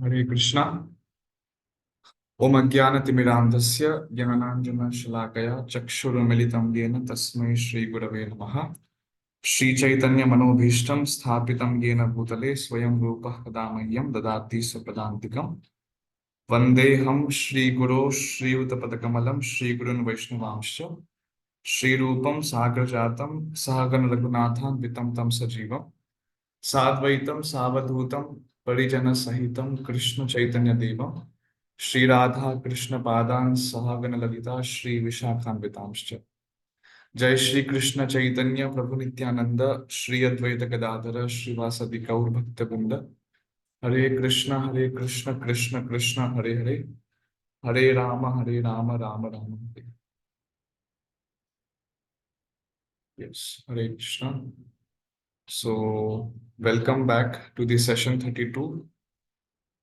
Hare Krishna. Om Ajnanatimirandhasya Jnananjana-shalakaya Chakshurumilitam Yena Tasmai Shri Gurave Namaha. Shri Chaitanya Manobhishtam Sthapitam Yena Bhutale Swayam Rupah Kadamahyam Dadati Sapadantikam. Vandeham Shri Guru Shri Uttapadakamalam Shri Gurun Vaishnavamscha Shri Rupam Sagrajatam Sahagana Raghunathan Vitam Tam Sajivam Sadvaitam Savadhutam Parijana Sahitam Krishna Chaitanya Devam Shri Radha Krishna Padan Sahagana Lalita Shri Vishakhan Vitamscha Jai Shri Krishna Chaitanya Prabhu Nityananda Shri Advaita Gadadhara Shri Vasadi Kaur Bhakta Vrinda Hare Krishna Krishna Krishna Hare Hare Hare Rama Rama Rama Hare. Yes, Hare Krishna. So, welcome back to the session 32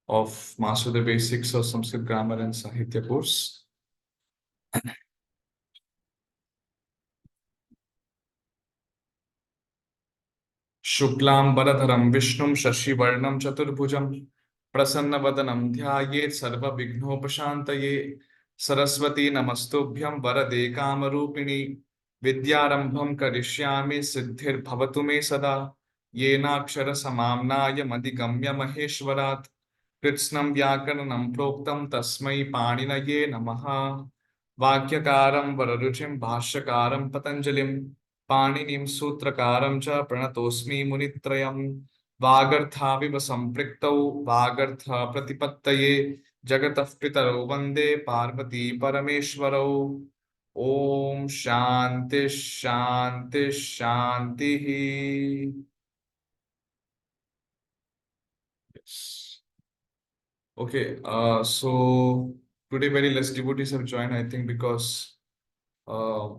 of Master the Basics of Sanskrit Grammar and Sahitya course. Shuklam Bharadharam Vishnum Shashivarnam Chaturbhujam Prasanna Dhyayet Sarva Vighnopashantaye Saraswati Namastubhyam Varade Kamarupini Vidyarambham Karishyami Siddhir Bhavatu Me Sada Yenakshara Samamnaya Madhigamya Maheshwarat Kritsnam Vyakaranam Proktam Tasmai Paninaye Namaha Vakyakaram Vararuchim Bhashakaram Patanjalim Paninim Sutrakaram cha Pranatosmi Munitrayam Vagarthaviva Sampriktau Vagartha Pratipattaye Jagatah Pitaro Vande Parvati Parameshwarau Om Shanti Shanti Shanti. Yes. Okay, so today very less devotees have joined, I think, because uh,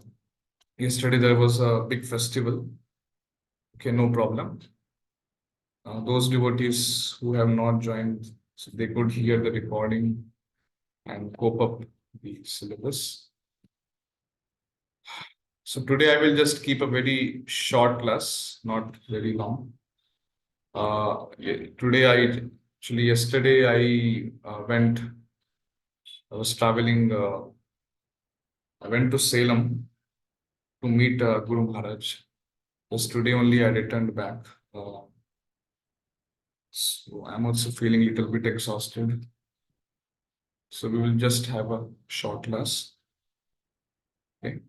yesterday there was a big festival. Okay, no problem. Those devotees who have not joined, so they could hear the recording and cope up the syllabus. So today I will just keep a very short class, not very long. Today yesterday I was traveling, I went to Salem to meet Guru Maharaj. Just today only I returned back. So I'm also feeling a little bit exhausted. So we will just have a short class. Okay.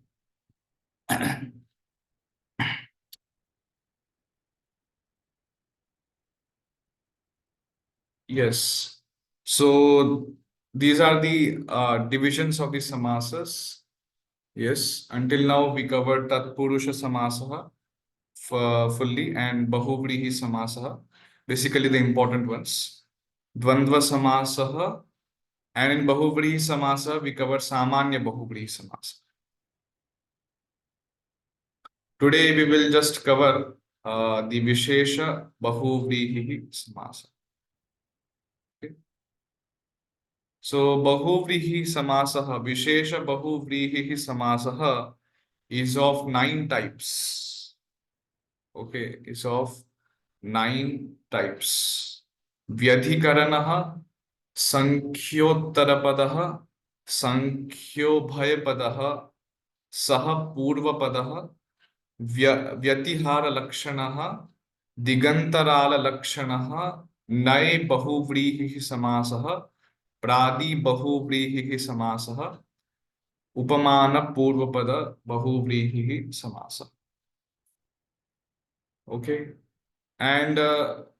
Yes. So these are the divisions of the samasas. Yes. Until now we covered Tatpurusha Samasaha fully and Bahuvrihi Samasaha. Basically the important ones. Dvandva Samasaha, and in Bahuvrihi Samasa we cover Samanya Bahuvrihi Samasa. Today we will just cover the Vishesha Bahuvrihi Samasa. Okay. So Bahuvrihi Samasaha, Vishesha Bahuvrihi Samasaha is of 9 types. Okay, is of 9 types. Vyadhikaranaha, Sankhyottarapadah, Sankhyo Saha Purvapadah, Vyatihara Lakshanaha, Digantarala Lakshanaha, Nai Bahuvrihi Samasaha, Pradi Bahuvrihi Samasaha, Upamana Purvapada Bahuvrihi Samasa. Okay. And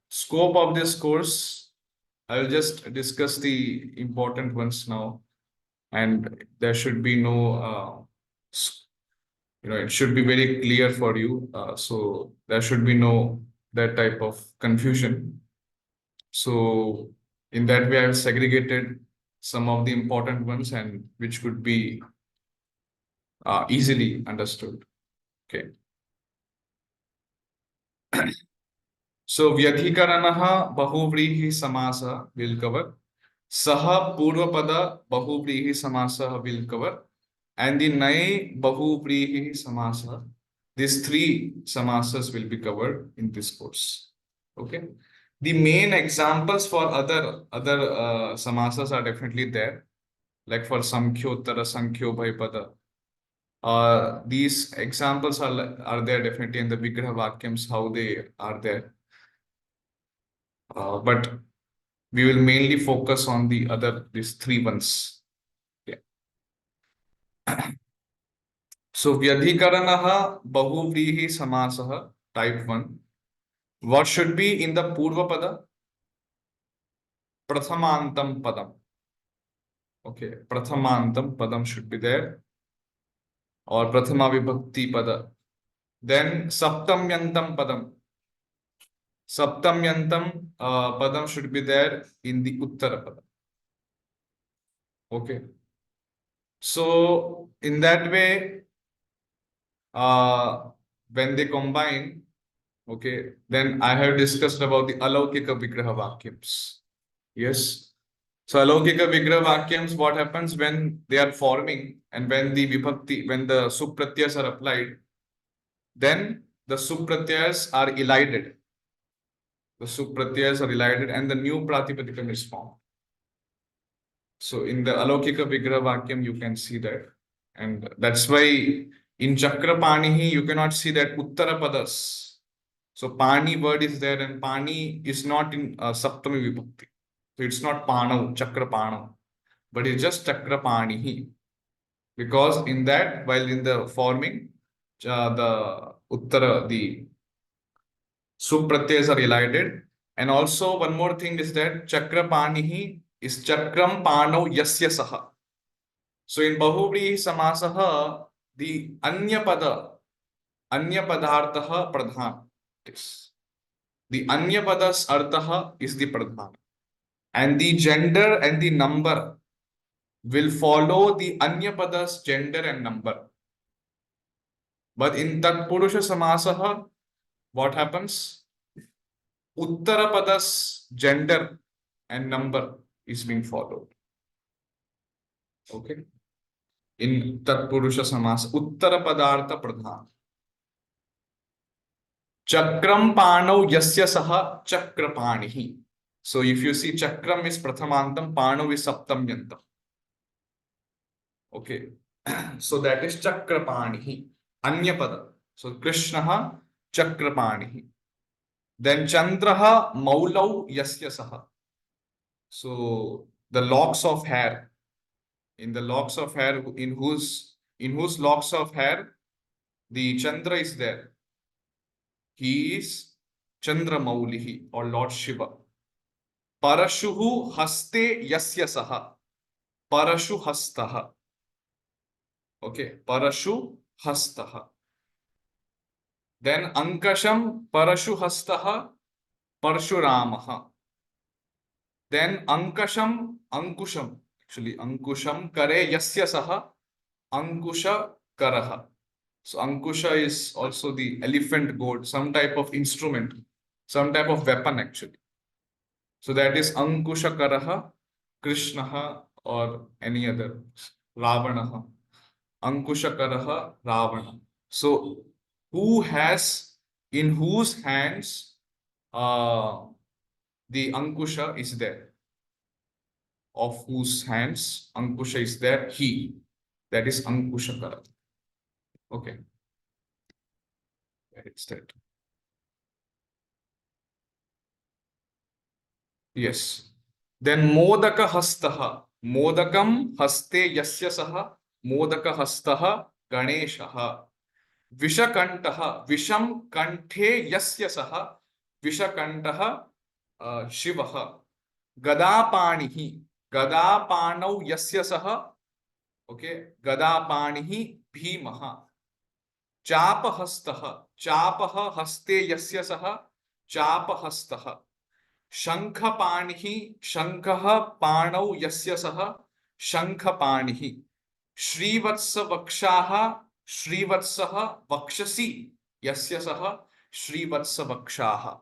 scope of this course, I will just discuss the important ones now. And there should be no, it should be very clear for you. So there should be no that type of confusion. So in that way, I have segregated some of the important ones and which could be easily understood. Okay. So Vyadhikaranaha Bahuvrihi Samasa will cover. Saha Purvapada Bahuvrihi Samasa will cover. And the Nai Bahuvrihi Samasa. These 3 samasas will be covered in this course. Okay. The main examples for other samasas are definitely there, like for Samkhyottara, Sankhyo Bhaipada. These examples are there definitely in the Vigraha Vakyams, how they are there. But we will mainly focus on these three ones. Yeah. So Vyadhikaranaha Bahuvrihi Samasaha, type 1. What should be in the Purva Pada? Prathamantam Padam. Okay, Prathamantam Padam should be there. Or Prathama Vibhakti Pada. Then Saptamyantam Padam. Saptamyantam Padam should be there in the Uttara Pada. Okay. So in that way, uh, when they combine, okay, then I have discussed about the Alaukika Vigraha Vakyams. Yes. So Alaukika Vigraha Vakyams, what happens when they are forming and when the Vibhakti, when the Supratyas are applied, then the Supratyas are elided. The Supratyas are elided and the new Pratipadikam is formed. So in the Alaukika Vigraha Vakyam, you can see that. And that's why in Chakrapanihi, you cannot see that Uttara Padas. So Pani word is there and Pani is not in Saptami Vibhakti. So it's not Panav, Chakrapanav, but it's just Chakrapanihi. Because in that, while in the forming, the Uttara, the Supratyas are elided. And also one more thing is that Chakrapanihi is Chakram Panav Yasya Saha. So in Bahuvrihi Samasaha, the Anya Padarthaha Pradhan. The Anya Padas Arthaha is the Pradhan. And the gender and the number will follow the Anya Padas gender and number. But in Tat Purusha Samasaha, what happens? Uttara Padas gender and number is being followed. Okay. In Tat Purusha Samasa, Uttara Padartha Pradhan. Chakram Panav Yasya Saha Chakrapanihi. So if you see Chakram is Prathamantam, Panav is Saptamyantam. Okay. So that is Chakrapanihi. Anyapada. So Krishnaha Chakrapanihi. Then Chandraha Maulau Yasya Saha. So the locks of hair. In the locks of hair, in whose locks of hair the Chandra is there. He is Chandra Maulihi or Lord Shiva. Parashuhu haste yasya saha. Parashu hastaha. Okay, Parashu hastaha. Then Ankasham Parashu hastaha Parshuramaha. Then Ankusham, actually Ankusham Kare Yasya Saha Ankusha Karaha. So Ankusha is also the elephant goat, some type of instrument, some type of weapon actually. So that is Ankusha Karaha, Krishnaha or any other, Ravanaha. Ankusha Karaha, Ravana. So in whose hands the Ankusha is there? Of whose hands Ankusha is there? He. That is Ankusha Karaha. Okay. It's that. Yes. Then Modaka Hastaha. Modakam Haste Yasya Saha. Modaka Hastaha Ganeshaha. Vishakantaha. Visham Kanthe Yasya Saha. Vishakantaha Shivaha. Gadapanihi. Gadapanau Yasya Saha. Okay. Gadapanihi Bhimaha. Chapahastaha. Chapaha Haste Yasya Saha. Chapahastaha. Shankapanihi, Shankaha Panau Yasya Saha, Shankapanihi. Shrivatsa Vakshaha, Shrivatsaha Vakshasi Yasya Saha, Shrivatsa Vakshaha.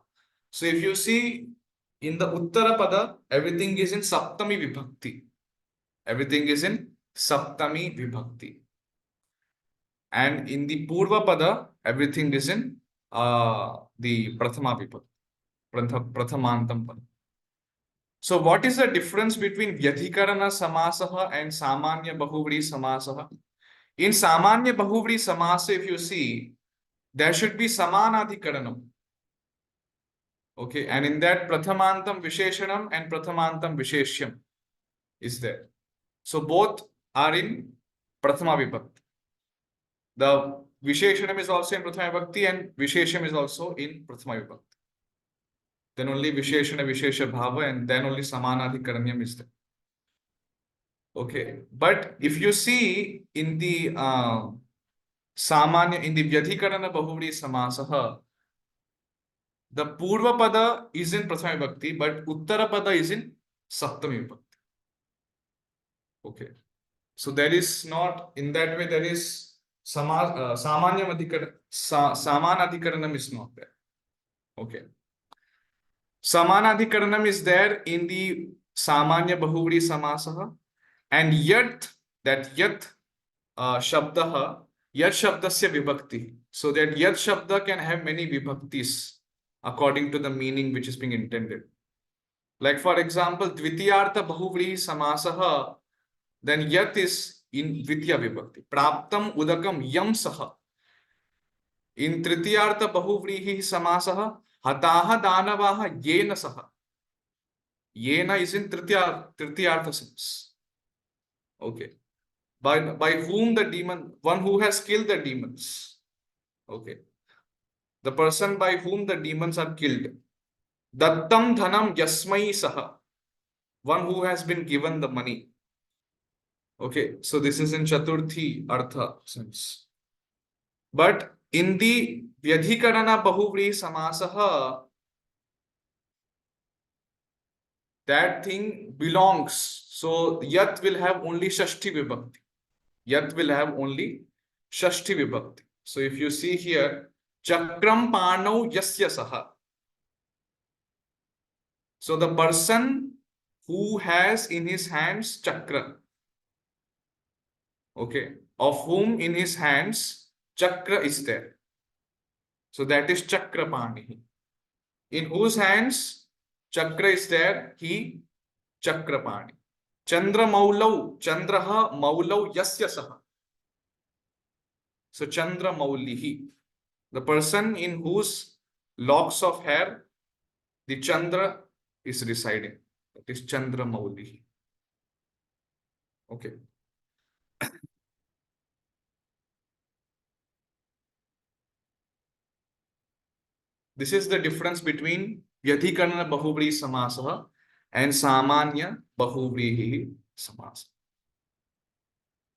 So if you see in the Uttara Pada, everything is in Saptami Vibhakti. Everything is in Saptami Vibhakti. And in the Purva Pada, everything is in the Prathama Vibhakti. prathamantam padam. So what is the difference between Vyadhikarana Samasaha and Samanya Bahuvri Samasaha? In Samanya Bahuvri Samasa, if you see, there should be Samanadhikaranam. Okay, and in that Prathamantam Visheshanam and Prathamantam Visheshyam is there. So both are in Prathama Vibhakti. The Visheshanam is also in Prathama Vibhakti and Vishesham is also in Prathama Vibhakti. Then only Visheshana Vishesha Bhava and then only Samanadhikaranyam is there. Okay, but if you see in the Samanya, in the Vyadhikarana Bahuvri Samasaha, the Purva Pada is in Prathama Vibhakti, but Uttara Pada is in Saptami Vibhakti. Okay, so there is not, in that way, there is Samanadhikaranam is not there. Okay. Samanadhikaranam is there in the Samanya Bahuvri Samasaha, and yet that yat shabdaha, yat shabdasya vibhakti. So that yat shabda can have many vibhaktis according to the meaning which is being intended. Like for example, dvitiyartha bahuvri samasaha, then yat is in dvitiya vibhakti. Praptam udakam yam saha. In tritiyartha bahuvrihi samasaha, hataha danavaha yena saha. Yena is in tritiyartha sense. Okay. By whom the demon, one who has killed the demons. Okay. The person by whom the demons are killed. Dattam dhanam yasmai saha. One who has been given the money. Okay. So this is in Chaturthi Artha sense. But in the Vyadhikarana Bahuvri Samasaha, that thing belongs. So Yat will have only Shashti Vibhakti. Yat will have only Shashti Vibhakti. So if you see here, Chakram Panau Yasya Saha. So the person who has in his hands Chakra, okay, of whom in his hands Chakra is there. So that is Chakrapani. In whose hands Chakra is there, he Chakrapani. Chandra Maulau, Chandraha Maulau Yasya Saha. So Chandra Maulihi, the person in whose locks of hair the Chandra is residing. That is Chandra Maulihi. Okay. This is the difference between Vyadhikarana Bahuvri Samasaha and Samanya Bahuvrihi Samasa.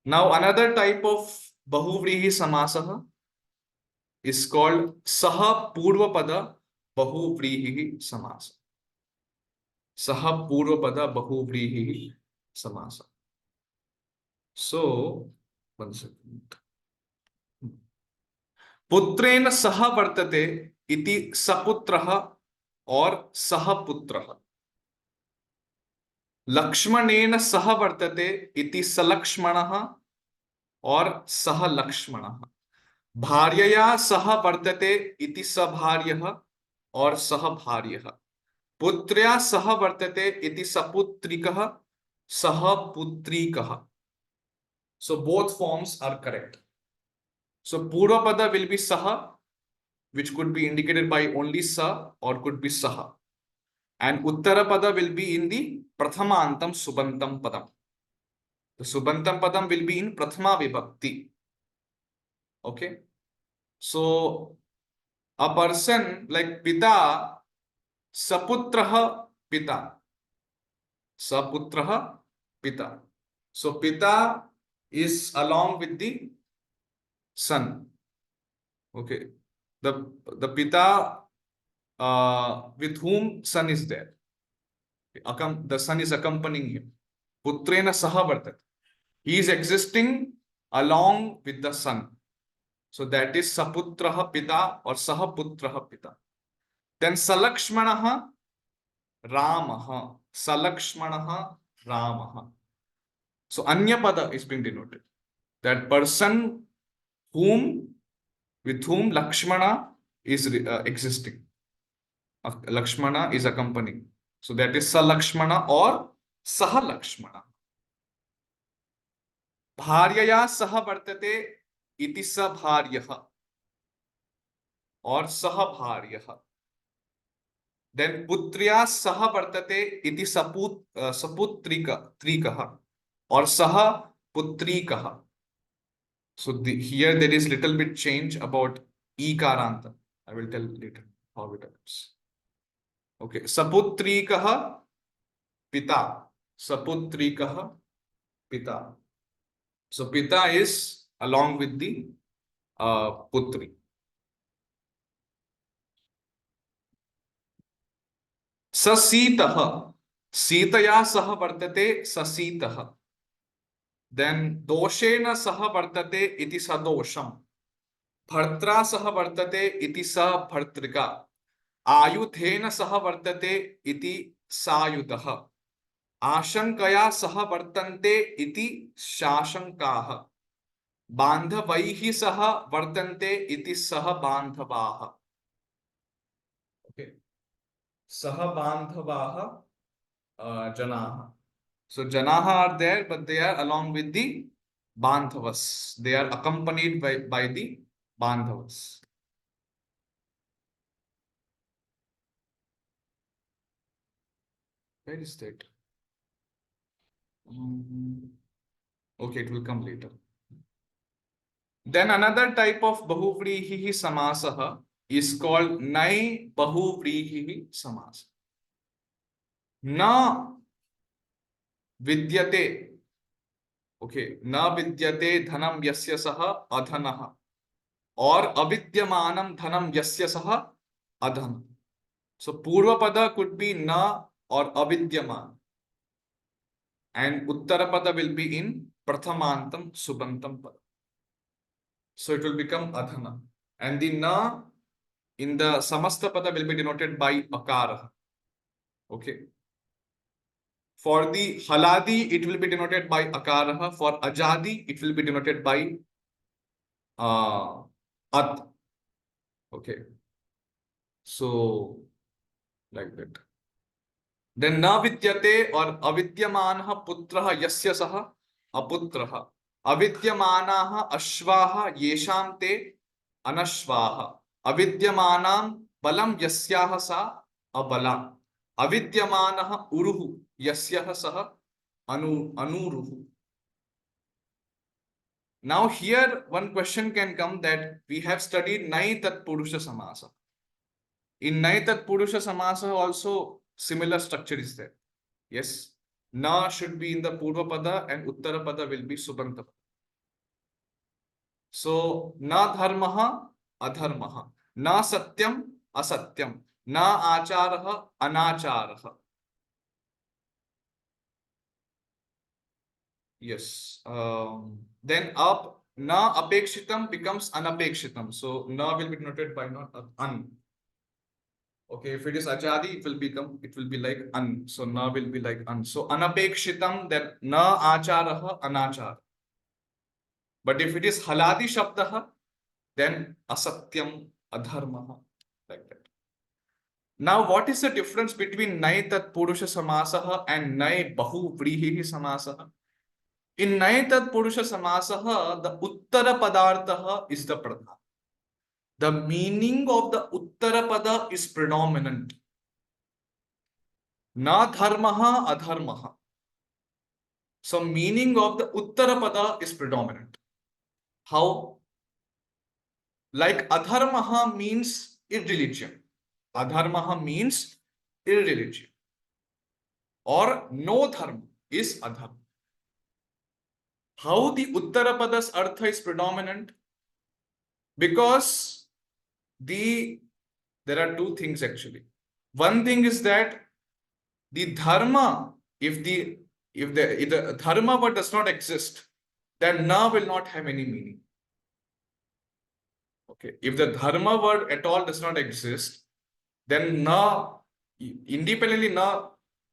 Now another type of Bahuvrihi Samasaha is called Saha Purvapada Bahuvrihi Samasa. Saha Purvapada Bahuvrihi Samasa. So, one second. Putrena Saha Vartate iti Saputraha or Sahaputraha. Lakshmanena Saha Vartate iti Salakshmanaha or Sahalakshmanaha. Bharyaya Saha Vartate iti Sabharyaha or Sahabharyaha. Putrya Saha Vartate iti Saputrikaha Sahaputrikaha. So both forms are correct. So Purvapada will be Saha, which could be indicated by only Sa or could be Saha. And Uttarapada will be in the Prathamantam Subantam Padam. The Subantam Padam will be in Prathama Vibhakti. Okay. So a person like Pita, Saputraha Pita. Saputraha Pita. So Pita is along with the son. Okay. The Pita with whom son is there. The son is accompanying him. Putrena Saha Vartat. He is existing along with the son. So that is Saputraha Pita or Sahaputraha Pita. Then Salakshmanaha Ramaha. Salakshmanaha Ramaha. So Anyapada is being denoted. That person with whom Lakshmana is existing. Lakshmana is accompanying. So that is Sa Lakshmana or Saha Lakshmana. भार्यया सह वर्तते इति स भार्यः और सह भार्यः. Then पुत्र्या सह वर्तते इति सपुत्रिकः और सह पुत्रीकः. So here there is little bit change about ikaranta. I will tell later how it happens. Okay, saputrikah pita. Saputrikah pita. So pita is along with the putri. Sasitah. Sitaya sah vartate sasitah. Then doshena sah vartate iti sadosham. Bhartra sah vartate iti sa bhartrika. आयुधेन सह वर्तते इति सायुधः. आशंकया सह वर्तन्ते इति शाशंकाः. बांधवैः सह वर्तन्ते इति सह बांधवाः. Okay. सह बांधवाः जनाः. So janaha are there, but they are along with the bandhavas. They are accompanied by the bandhavas. Where is that? Okay, it will come later. Then another type of bahuvrihi samasah is called nai bahuvrihi samas. Na vidyate. Okay, na vidyate dhanam yasya saha adhanah. Or avidyamanam dhanam yasya saha adhan. So purva pada could be na or avidyaman. And uttara pada will be in prathamantam subantam pada. So it will become adhana. And the na in the samasta pada will be denoted by akara. Okay. For the haladi, it will be denoted by akara. For ajadi, it will be denoted by at. Okay. So, like that. Then na vidyate or avidyamanah putraha yasya saha aputraha. Avidyamanaha ashvaha yesham te anashvaha. Avidyamanam balam yasyaha sa abala. Avidyamanah uruhu yasyaha saha anuruhu. Now here one question can come that we have studied nai tat purusha samasa. In nai tat purusha samasa also similar structure is there. Yes. Na should be in the purva pada and uttara pada will be subanta pada. So na dharmaha adharmaha. Na satyam asatyam. Na acharaha anacharaha. Yes. Then up na apekshitam becomes anapekshitam. So na will be denoted by not an. Okay, if it is ajadi, it will be like an. So na will be like an. So anapekshitam, then na acharaha anachar. But if it is haladi shabdaha, then asatyam adharmaha, like that. Now, what is the difference between nai tat purusha samasaha and nai bahu vrihi samasaha? In nai tat purusha samasaha, the uttara padartha is the pradhan. The meaning of the uttara pada is predominant. Na dharmaha adharmaha. So meaning of the uttara pada is predominant. How? Like adharmaha means irreligion. Adharmaha means irreligion. Or no dharma is adharma. How the uttara pada's artha is predominant? Because there are two things actually. One thing is that the dharma, if the dharma word does not exist, then na will not have any meaning. Okay, if the dharma word at all does not exist, then na independently na,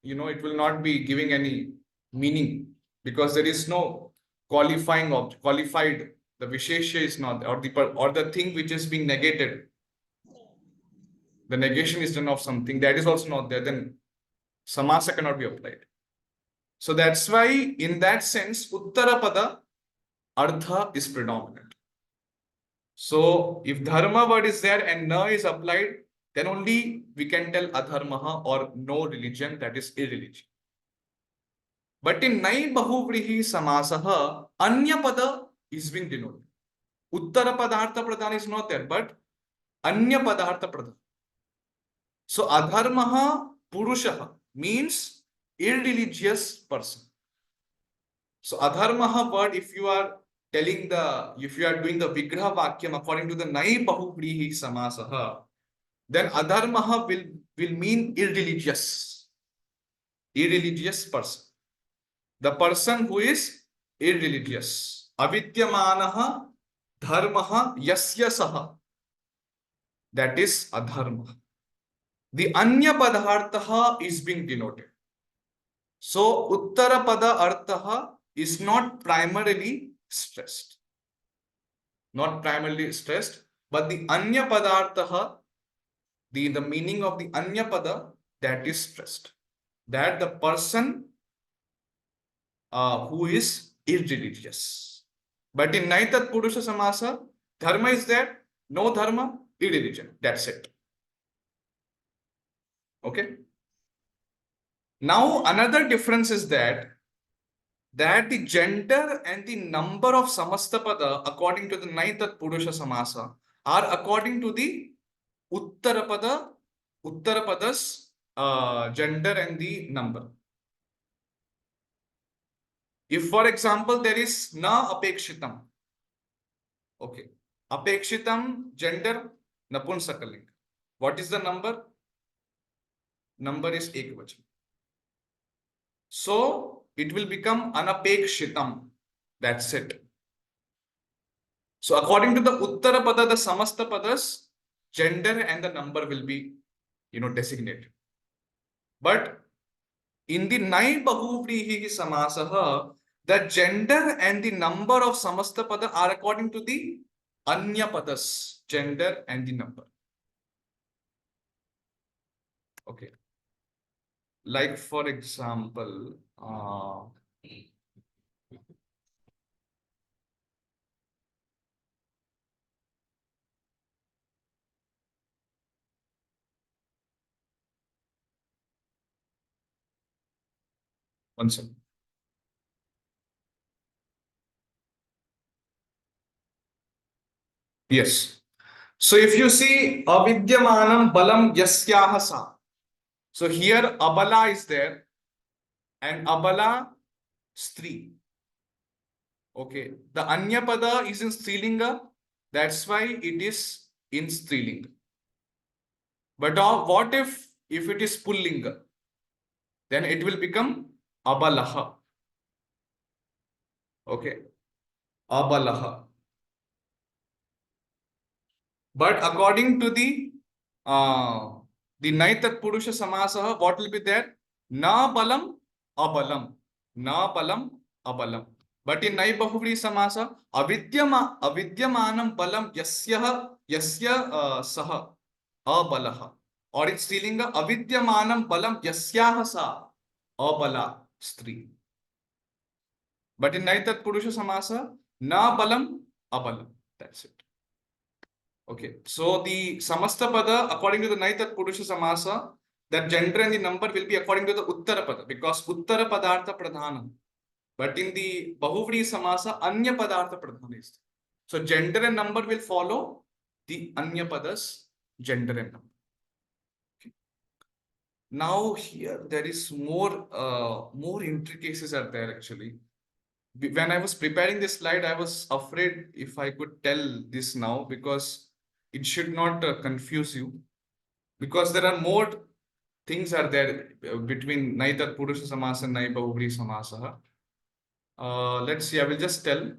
it will not be giving any meaning because there is no qualified. The visheshya is not, or the thing which is being negated. the negation is done of something, that is also not there, then samasa cannot be applied. So that's why in that sense, Uttarapada Artha is predominant. So if dharma word is there and na is applied, then only we can tell adharmaha or no religion, that is irreligion. But in nai bahuvrihi samasaha, anya pada is being denoted. Uttara padartha pradhan is not there, but anya padartha pradhan. So adharmaha purushaha means irreligious person. So adharmaha word, if you are doing the vigraha vakyam according to the nai bahuvrihi samasaha, then adharmaha will mean irreligious person. The person who is irreligious. Avidyamanaha dharmaha yasya saha. That is adharma. The anya padartha is being denoted. So uttara pada artha is not primarily stressed. Not primarily stressed, but the anya padartha, the meaning of the anya pada, that is stressed. That the person who is irreligious. But in Naitat Purusha Samasa, dharma is there, no dharma, irreligion. That's it. Okay. Now another difference is that the gender and the number of Samastapada according to the Naitat Purusha Samasa are according to the Uttarapada's gender and the number. If, for example, there is na apekshitam, okay, apekshitam gender napunsakaling. What is the number? Number is ekvachan. So it will become anapekshitam. That's it. So according to the Uttarapada, the Samastapadas, gender and the number will be, designated. But in the Nai Bahuvrihi Samasaha, the gender and the number of Samastapada are according to the Anyapadas, gender and the number. Okay. Like for example, one second. Yes. So if you see avidyamanam balam yasyaha sa. So here abala is there and abala stri. Okay. The anyapada is in strilinga. That's why it is in strilinga. But what if it is pullinga? Then it will become abalaha. Okay. Abalaha. But according to the Naitat Purusha Samasaha, what will be there? Na balam, abalam. Na balam, abalam. But in Nai Bahuvri Samasa, avidyamanam balam yasya saha, abalaha. Or it's stealing avidyamanam balam yasyaha sa, abala, stri. But in Naitat Purusha Samasa, na balam, abalam. That's it. Okay, so the Samastapada, according to the Naitat Purusha Samasa, that gender and the number will be according to the Uttarapada, because Uttara Padartha Pradhanam. But in the Bahuvri Samasa, Anya Padartha Pradhana is there. So gender and number will follow the Anya Padas, gender and number. Okay. Now here there is more intricacies are there actually. When I was preparing this slide, I was afraid if I could tell this now, because it should not confuse you, because there are more things are there between Naitat Purusha Samasa and Nai Bahuvri Samasa. Let's see, I will just tell.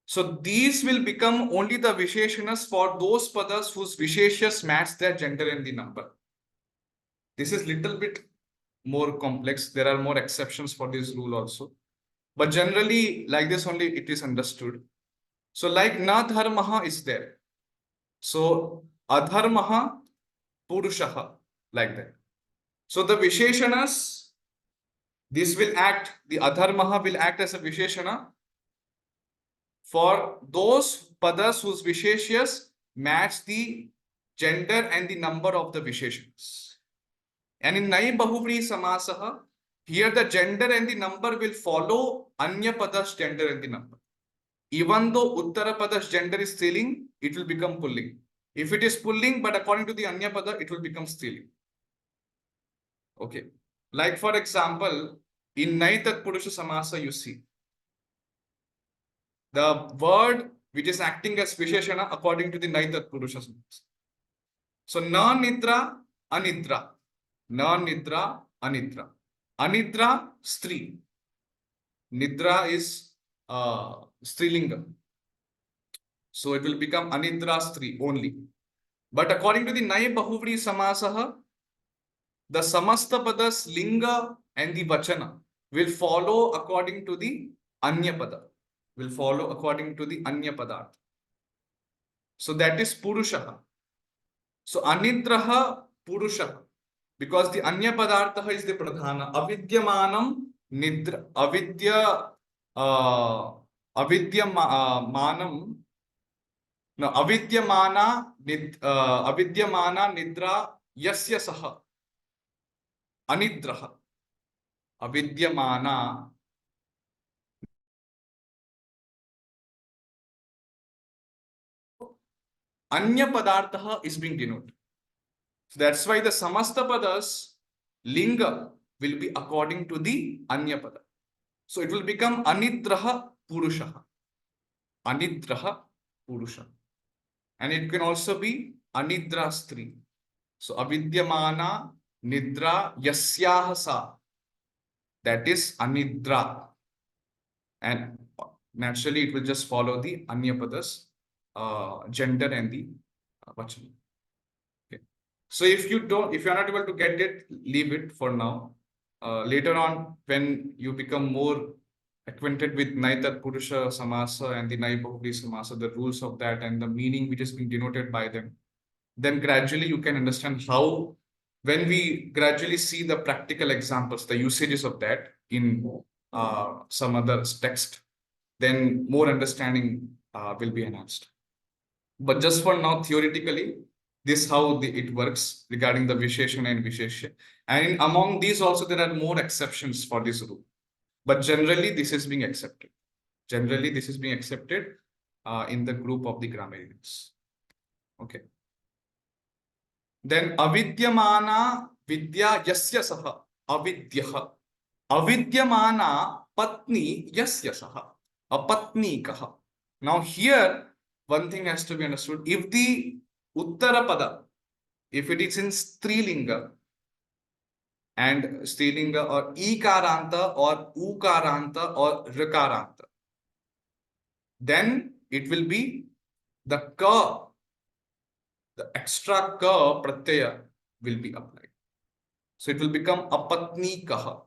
So these will become only the Visheshanas for those padas whose Visheshas match their gender and the number. This is little bit more complex. There are more exceptions for this rule also. But generally, like this only it is understood. So like na dharmaha is there. So adharmaha Purushaha, like that. So the Visheshanas, this will act, the Adharmaha will act as a Visheshana for those padas whose Visheshyas match the gender and the number of the Visheshanas. And in Nai Bahuvri Samasaha, here the gender and the number will follow Anya Pada's gender and the number. Even though Uttara Pada's gender is Striling, it will become Pulling. If it is Pulling, but according to the Anya Pada, it will become Striling. Okay. Like for example, in Nai Tat Purusha Samasa, you see the word which is acting as Visheshana according to the Nai Tat Purusha Samasa. So, Na Nidra, Anidra. Na Nidra, Anidra. Anidra, Stri. Nidra is Strilinga. So it will become Anidra Stri only. But according to the Nai Bahuvri Samasaha, the Samasta Padas Linga and the Vachana will follow according to the Anya Pada. Will follow according to the Anya Padartha. So that is Purushaha. So Anidraha Purushaha. Because the Anya Padartha is the Pradhana. Avidyamanam Nidra. Avidyamanam. No, Avidyamana Nidra Yasya Saha. Anidraha. Avidyamana. Anya Padartha is being denoted. So that's why the Samasta Padas Linga will be according to the Anya Pada. So it will become Anidraha Purushaha. Anidraha Purusha. And it can also be Anidra Stri. So Avidyamana Nidra Yasyaha Sa. That is Anidra. And naturally it will just follow the Anya Padas gender and the Vachana. Okay. So if you are not able to get it, leave it for now. Later on, when you become more acquainted with Naitat Purusha Samasa and the Nai Bahuvri Samasa, the rules of that and the meaning which is being denoted by them, then gradually you can understand how, when we gradually see the practical examples, the usages of that in some other text, then more understanding will be enhanced. But just for now, theoretically, this how it works regarding the Visheshana and Visheshya. And among these also, there are more exceptions for this rule. But generally, this is being accepted. Generally, this is being accepted in the group of the grammarians. Okay. Then avidyamana vidya yasya saha avidyaha. Avidyamana patni yasya saha apatni kaha. Now here, one thing has to be understood. If the Uttara Pada, if it is in Strilinga, and Strilinga or Ikaranta or Ukaranta or Rikaranta, then it will be the ka, the extra ka pratyaya will be applied. So it will become apatni kaha.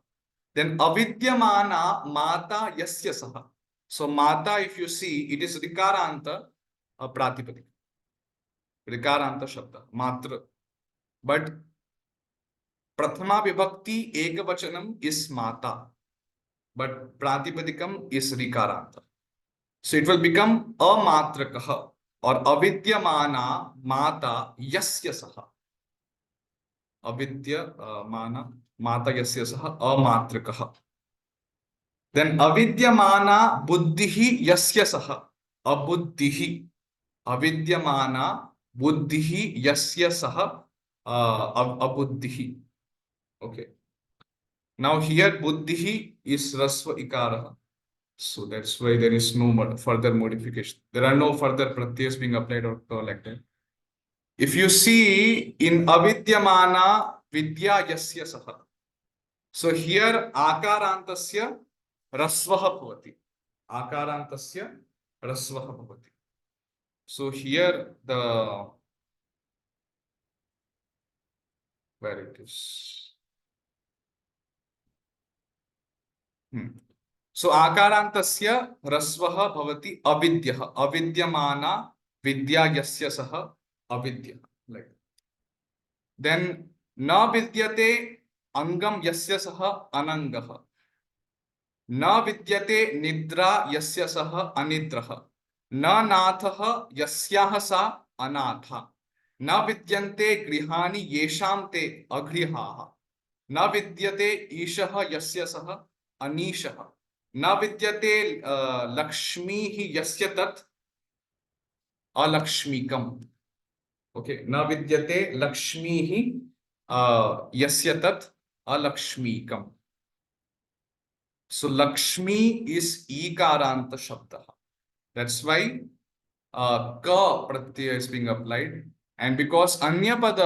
Then avidyamana mata yasya saha. So mata, if you see, it is Rikaranta pratipadika. Rikaranta shabda, matra. But Prathama Vibhakti Ekavachanam is Mata, but Pratipadikam is Rikaranta. So it will become Amatrakah or Avidyamana Mata Yasya Saha. Avidyamana Mata Yasya Saha Amatrakah. Then Avidyamana Buddhihi Yasya Saha Abuddhihi. Avidyamana Buddhihi Yasya Saha Abuddhihi. Okay. Now here Buddhihi is Rasva Ikara. So that's why there is no further modification. There are no further pratyas being applied or collected. If you see in Avidyamana Vidya Yasya Saha. So here Akarantasya Rasvaha Bhavati. Akarantasya Rasvaha Bhavati. So here where it is. So Akarantasya Rasvaha Bhavati Avidyaha. Avidyamana Vidya Yasya Saha Avidya. Like Then na vidyate angam yasya saha anangah. Na vidyate nidra yasya saha anidrah. Na nathah yasyah sa anatha. Na vidyante grihani yesham te agrihaha. न विद्यते ईशः यस्य सः अनीशः न विद्यते लक्ष्मी ही यस्य तत् अलक्ष्मीकम okay न विद्यते लक्ष्मी ही यस्य तत् अलक्ष्मीकम सो लक्ष्मी इज ईकारांत शब्द दैट्स व्हाई क प्रत्यय is being applied and because अन्य पद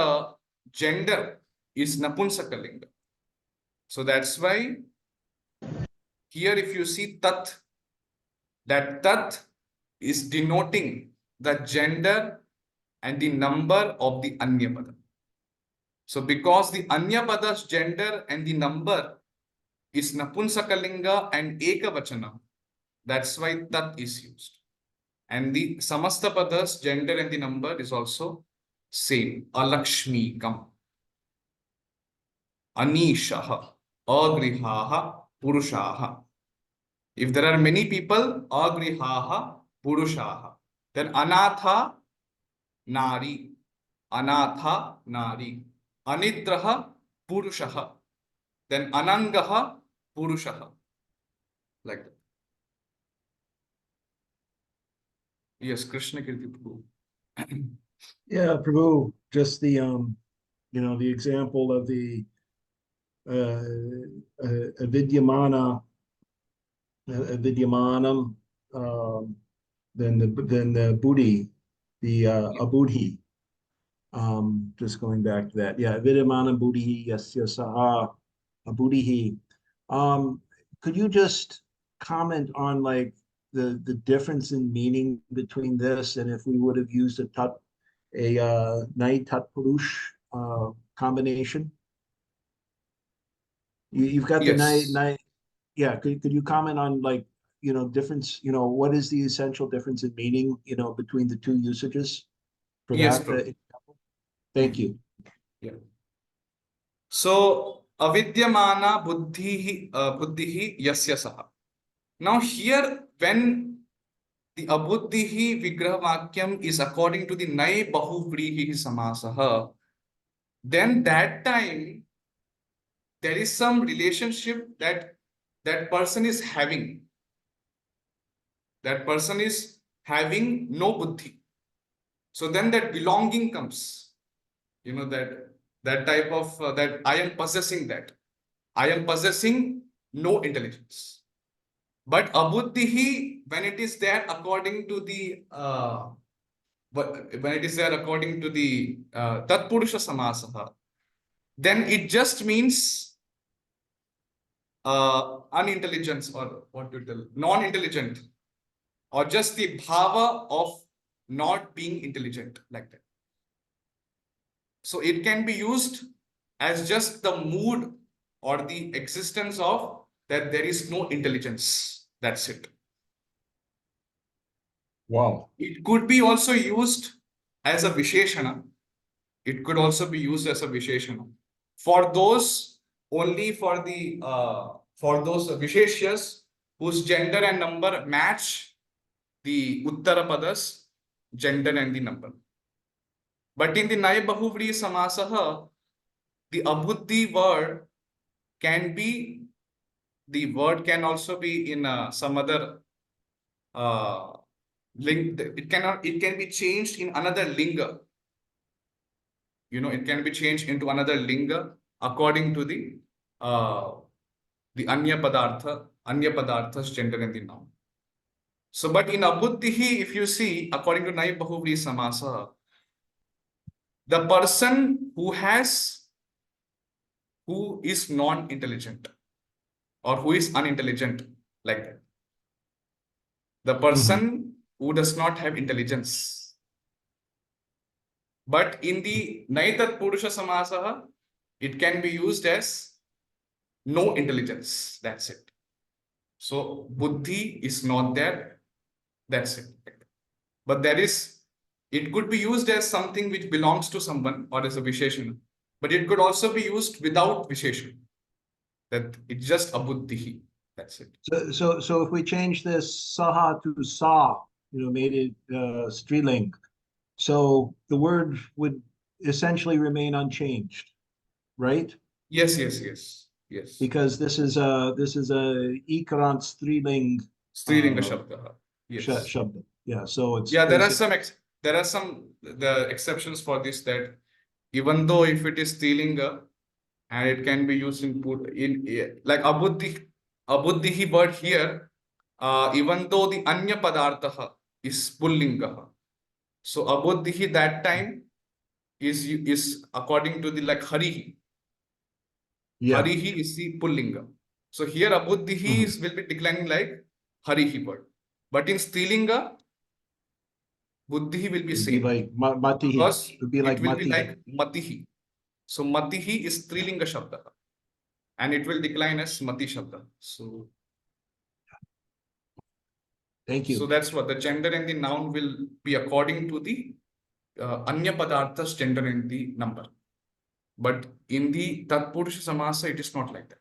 gender is napumsakalinga. So that's why here if you see tat, that tat is denoting the gender and the number of the anya pada. So because the anya pada's gender and the number is napumsakalinga and ekavachana, that's why tat is used. And the samasta pada's gender and the number is also same. Alakshmikam, anishaha, agrihaha, purushaha. If there are many people, agrihaha, purushaha. Then anatha, nari. Anatha, nari. Anidraha, purushaha. Then anangaha, purushaha. Like that. Yes, Krishna Kirti Prabhu. Yeah, Prabhu, just the the example of the avidyamana, avidyamanam, then the buddhi, the abudhi. Just going back to that, yeah, avidyamanam buddhi yasya saha abudhi. Could you just comment on like the difference in meaning between this and if we would have used a nai tat purush combination? You've got the Yes. nai. Yeah, could you comment on like difference? What is the essential difference in meaning? Between the two usages for Yes, that Prabhu. example? Thank you. Yeah. So, avidyamana buddhihi yasya saha. Now here, when the abuddhihi vigrahavakyam is according to the nai bahuvrihi samasaha, then that time there is some relationship that that person is having. That person is having no buddhi. So then that belonging comes. That type of that I am possessing that. I am possessing no intelligence. But abuddhihi, when it is there according to the when it is there according to the tatpurusha samasaha, then it just means unintelligence or what to tell, non-intelligent, or just the bhava of not being intelligent, like that. So it can be used as just the mood or the existence of that there is no intelligence. That's it. Wow. It could be also used as a visheshana. It could also be used as a visheshana. For those, only for those visheshyas whose gender and number match the Uttara Padas gender and the number. But in the Nai Bahuvri Samasaha, the Abhuddhi word can be, the word can also be in some other link. It can be changed in another linga. It can be changed into another linga according to the anya padartha's gender and the noun. So, but in abuddhihi, if you see, according to Nai Bahuvri Samasa, the person who is non-intelligent or who is unintelligent, like that. The person who does not have intelligence. But in the Naitat Purusha Samasaha, it can be used as no intelligence. That's it. So buddhi is not there. That's it. But it could be used as something which belongs to someone or as a visheshana. but it could also be used without Visheshan. That it's just abuddhihi. That's it. So if we change this saha to sa, made it striling, so the word would essentially remain unchanged, right? Yes, yes, yes, yes. Because this is a ikarant striling Strilinga Shabda. Yes. shabda. Yeah, so it's Yeah, basic. there are some the exceptions for this, that even though if it is Strilinga and it can be used in like abuddhihi word here, even though the anya padartha is pullinga. So abuddhihi that time is according to the like harihi. Yeah. Harihi is the pullinga. So here abuddhihi Mhm. will be declining like harihi word. But in Strilinga, buddhihi will be It'd be same like matihi. because It'd be it like will be matihi. like matihi. So matihi is Strilinga Shabda and it will decline as mati Shabda. Thank So you. that's what the gender and the noun will be according to the anya padartha's gender and the number. But in the Tatpurusha Samasa, it is not like that.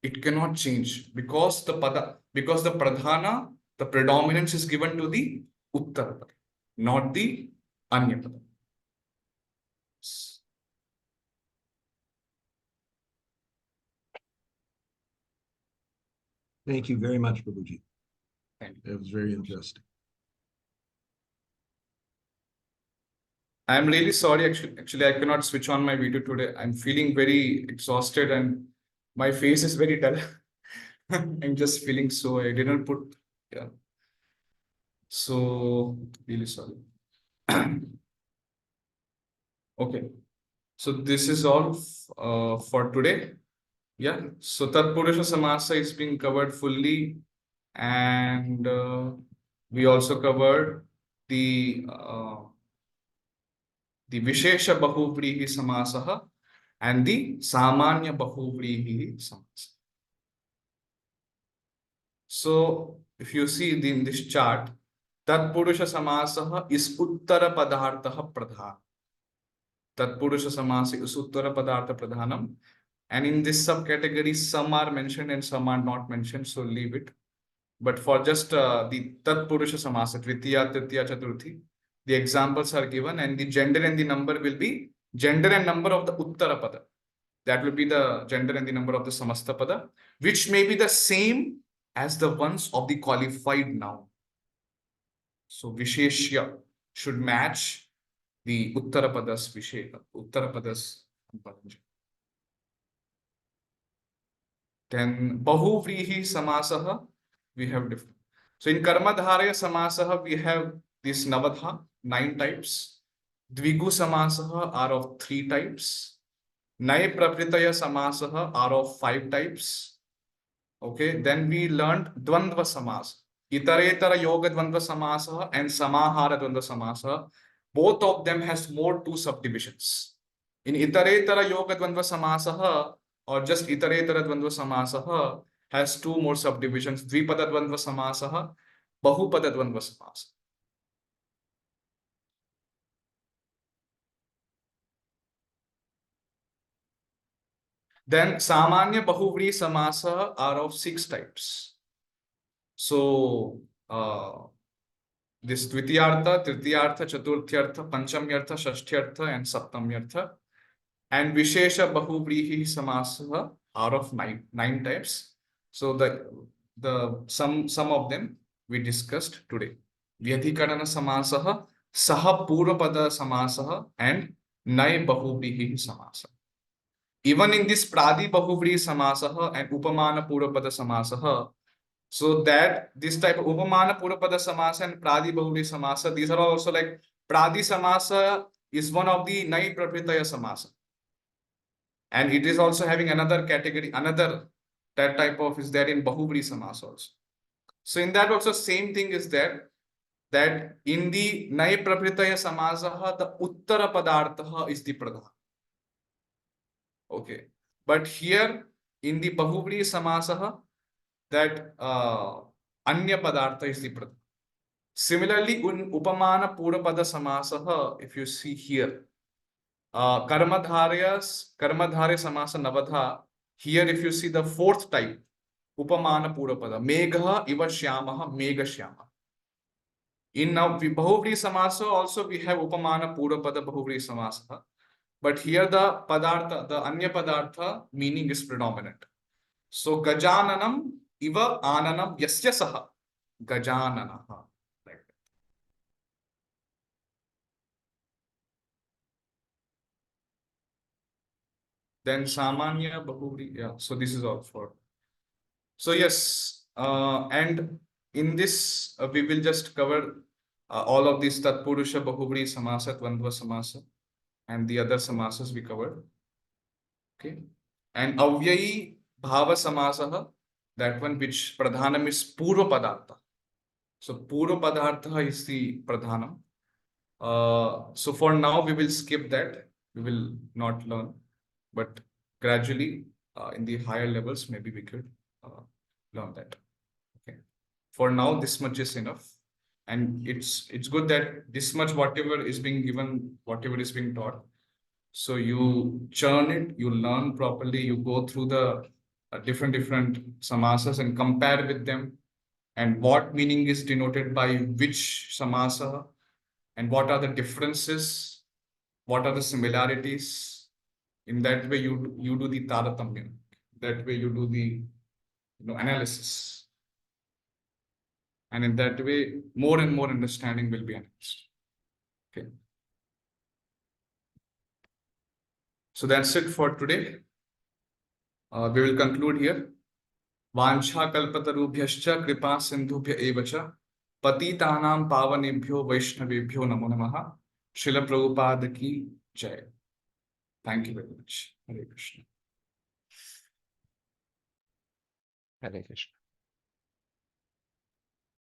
It cannot change because because the pradhana, the predominance is given to the Uttara Pada, not the Anya Pada. Thank you very much, Prabhuji. Thank you. It was very interesting. I'm really sorry. Actually, I cannot switch on my video today. I'm feeling very exhausted and my face is very dull. I'm just feeling so. I didn't put. Yeah. So really sorry. Okay. So this is all for today. Yeah. So Tatpurusha Samasa is being covered fully, and we also covered the Vishesha Bahuvrihi Samasaha and the Samanya Bahuvrihi Samasa. So if you see in this chart, Tatpurusha Samasaha is Uttara Padartha Pradhan. Tatpurusha Samasa is Uttara Padartha Pradhanam. And in this subcategory, some are mentioned and some are not mentioned, so leave it. But for just the Tatpurusha Samasa, Dvitiya, Tritiya, Chaturthi, the examples are given and the gender and the number will be gender and number of the Uttara Pada. That will be the gender and the number of the Samasta Pada, which may be the same as the ones of the qualified noun. So Visheshya should match the Uttarapadas Vishesha, Uttarapadas. Then Bahuvrihi Samasaha, we have different. So in Karmadharaya Samasaha, we have this Navadha, 9 types. Dvigu Samasaha are of 3 types. Nay Prapritaya Samasaha are of 5 types. Okay, then we learned Dvandva Samas. Itaretara Yoga Dvandva Samasa and Samahara Dvandva Samasa. Both of them has more 2 subdivisions. In Itaretara Yoga Dvandva Samasa or just Itaretara Dvandva Samasa has 2 more subdivisions. Dvipada Dvandva Samasa, Bahupada Dvandva Samasa. Then Samanya Bahuvri Samasa are of 6 types. So, this Dvitiyartha, Tritiyartha, Chaturthyartha, Panchamyartha, Shashtyartha, and Saptamyartha. And Vishesha Bahuvrihi Samasa are of 9 types. So some of them we discussed today. Vyadhikarana Samasaha, Saha Purvapada Samasaha, and Nai Bahuvrihi Samasa. Even in this Pradi Bahuvri Samasaha and Upamana Purvapada Samasaha, so that this type of Upamana Purapada Samasa and Pradi Bahuri Samasa, these are also like Pradi Samasa is one of the Nai Prapritaya Samasa. And it is also having another category, another that type of is there in Bahubri Samasa also. So in that also same thing is there, that in the Nai Prapritaya Samasaha, the Uttara Padartha is the Pradhan. Okay. But here in the Bahubri Samasaha, that Anya Padartha is the Pradhan. Similarly, in Upamana Purapada Samasaha, if you see here, Karmadharya samasa navadha. Here, if you see the fourth type, upamana purapada, megha iva shyamaha, mega shyama. In now Bahuvri samasa also we have upamana purapada Bahuvri samasa. But here the padartha, the anya padartha meaning is predominant. So gajananam iva ananam yasya saha. Gajananaha. Right. Then samanya Bahuvri. Yeah. So this is all for. So yes, and in this we will just cover all of these Tatpurusha, Bahuvri, Samasa, Dvandva Samasa, and the other samasas we covered. Okay, and Avyayi Bhava Samasaha, that one which Pradhanam is Purva Padartha. So Purva Padartha is the Pradhanam. So for now we will skip that. We will not learn, but gradually in the higher levels maybe we could learn that. Okay. For now, this much is enough, and it's good that this much whatever is being given, whatever is being taught. So you churn it, you learn properly, you go through the different samasas and compare with them, and what meaning is denoted by which samasa, and what are the differences, what are the similarities. In that way, you do the taratamya. That way, you do the analysis. And in that way, more and more understanding will be enhanced. Okay. So that's it for today. We will conclude here. Vancha kalpatarubhyascha kripa sindhubhya evacha patitanam pavanebhyo vaishnavebhyo namo namaha. Srila Prabhupada ki jai. Thank you very much. Hare Krishna. Hare Krishna.